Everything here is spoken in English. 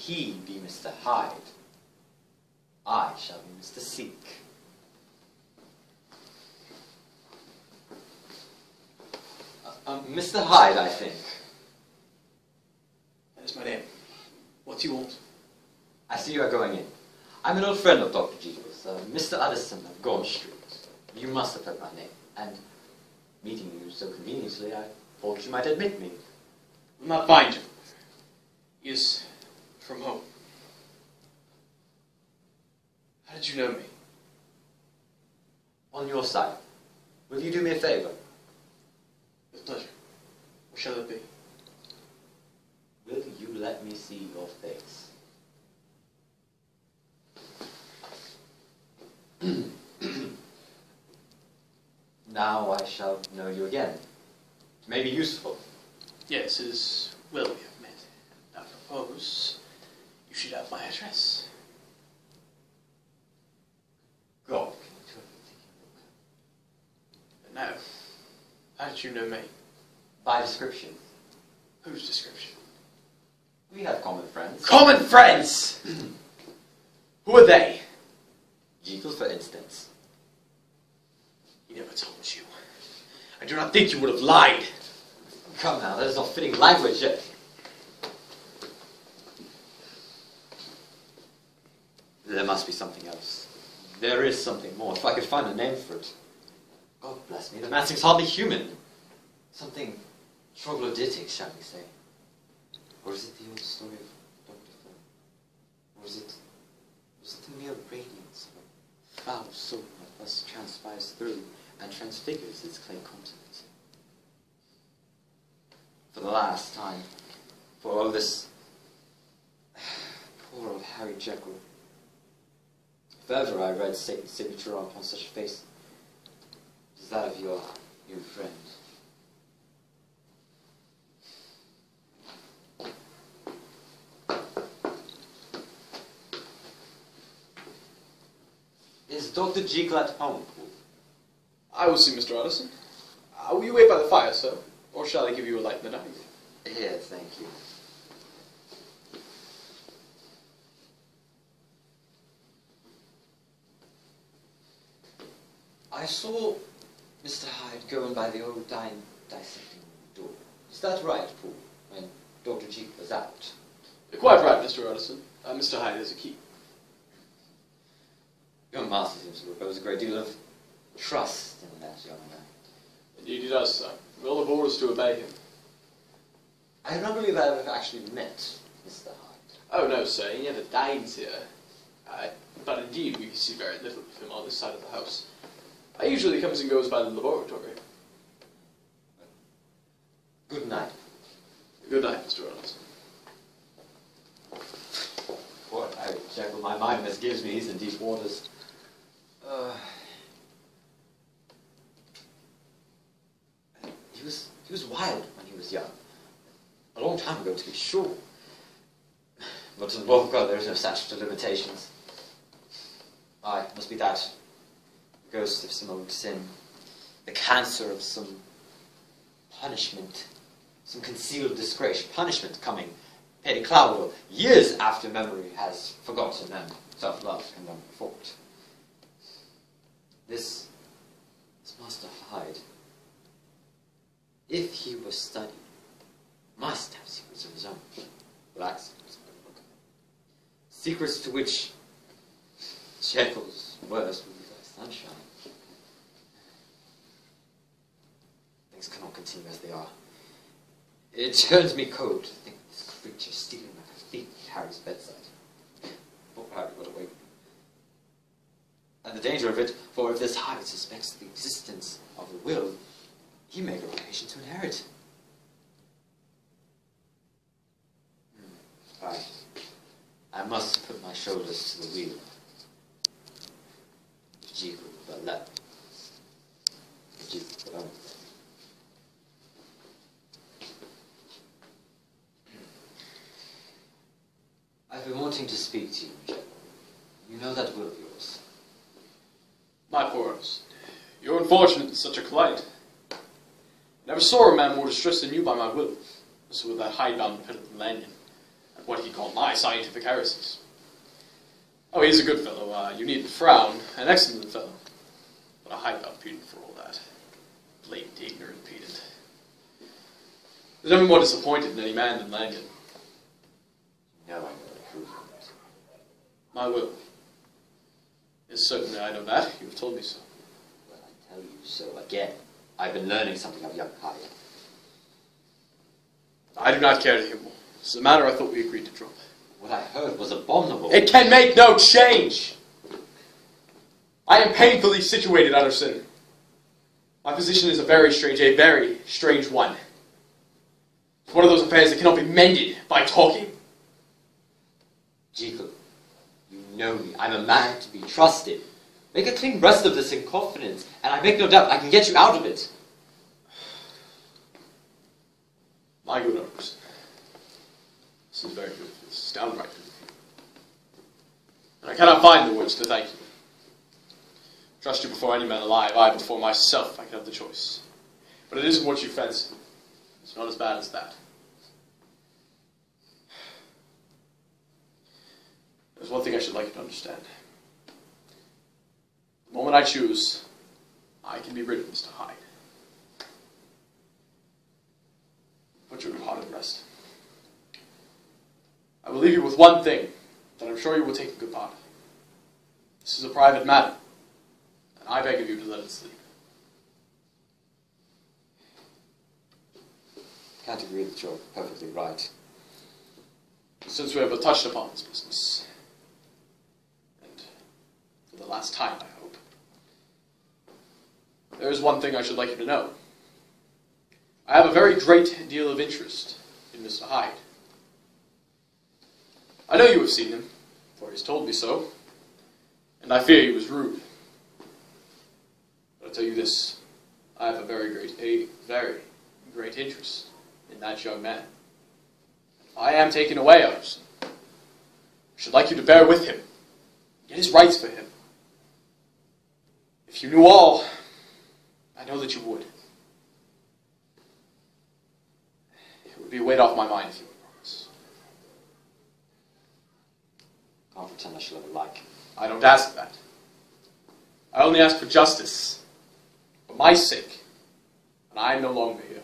he be Mr. Hyde, I shall be Mr. Seek. Mr. Hyde, I think. That is my name. What do you want? I see you are going in. I'm an old friend of Dr. Jekyll's, Mr. Addison of Gaunt Street. You must have heard my name, and meeting you so conveniently, I thought you might admit me. Will not find you. He is from home. How did you know me? On your side. Will you do me a favor? With pleasure. What shall it be? Will you let me see your face? Now I shall know you again. It may be useful. Yes, it is well we have met. I propose you should have my address. God, And now, how did you know me? by description. Whose description? We have common friends. Common friends! Who are they? Jekyll, for instance. He never told you. I do not think you would have lied. Come now, that is not fitting language. There must be something else. There is something more. If I could find a name for it. God bless me, the man seems hardly human. Something troglodytic, shall we say. Or is it the old story of Dr. Phil? Or was it the mere radiance of a foul soul that thus transpires through and transfigures its clay continent? For the last time, for all this poor old Harry Jekyll. If ever I read Satan's signature upon such a face, it is that of your new friend. Is Dr. Jekyll at home, Paul? I will see Mr. Addison. Will you wait by the fire, sir? Or shall I give you a light in the dining room? Here, thank you. I saw Mr. Hyde go in by the old dissecting door. Is that right, Paul, when Dr. Jekyll was out? You're quite right, Mr. Addison. Mr. Hyde is a key. Your master seems to repose a great deal of trust in that young man. Indeed he does, sir. We all have orders to obey him. I do not believe I have actually met Mr. Hyde. Oh, no, sir. He never dines here. But indeed, we see very little of him on this side of the house. He usually comes and goes by the laboratory. Good night. Good night, Mr. Addison. Poor Harry Jekyll, my mind misgives me. He's in deep waters. He was wild when he was young. A long time ago, to be sure. But to the love of God, there is no statute of limitations. Aye, it must be that. The ghost of some old sin. The cancer of some punishment. Some concealed disgrace. Punishment coming, Petty Cloud, years after memory has forgotten and self-love can run forward. This Master Hyde, if he was studied, must have secrets of his own. Black secrets, secrets to which Jekyll's worst would be like sunshine. Things cannot continue as they are. It turns me cold to think of this creature stealing like a thief at Harry's bedside. Poor Harry got away. And the danger of it, for if this Hyde suspects the existence of the will, he may grow impatient to inherit. Right. I must put my shoulders to the wheel. Jekyll will let me. Jekyll will let me. I've been wanting to speak to you, Jekyll. You know that will of yours. My poorness. You're unfortunate in such a plight. Never saw a man more distressed than you by my will, as with that hidebound Pendleton Lanyon. at what he called my scientific heresies. Oh, he's a good fellow. You needn't frown. An excellent fellow. But a hide-out pedant for all that. Blatant, ignorant pedant. There's nothing more disappointed in any man than Langan. You know I know the truth of it. My will. Yes, certainly I know that. You have told me so. Well, I tell you so again. I've been learning something of young Hyde. I do not care to hear more. This is a matter I thought we agreed to drop. What I heard was abominable. It can make no change! I am painfully situated under sin. My position is a very strange one. It's one of those affairs that cannot be mended by talking. Jekyll, you know me. I'm a man to be trusted. Make a clean breast of this in confidence, and I make no doubt I can get you out of it. My good Oaks. This is very good. This is downright good. And I cannot find the words to thank you. Trust you before any man alive, I before myself, I can have the choice. But it isn't what you fancy. It's not as bad as that. There's one thing I should like you to understand. The moment I choose, I can be rid of Mr. Hyde. Put your good heart at rest. I will leave you with one thing that I'm sure you will take in good part. This is a private matter, and I beg of you to let it sleep. I can't agree that you're perfectly right. Since we have touched upon this business, and for the last time, I hope, there is one thing I should like you to know. I have a very great deal of interest in Mr. Hyde. I know you have seen him, for he has told me so, and I fear he was rude. But I'll tell you this, I have a very great interest in that young man. If I am taken away, Anderson, I should like you to bear with him, get his rights for him. If you knew all, I know that you would. It would be a weight off my mind if you would promise. I can't pretend I shall ever like him. I don't ask that. I only ask for justice, for my sake, and I am no longer here.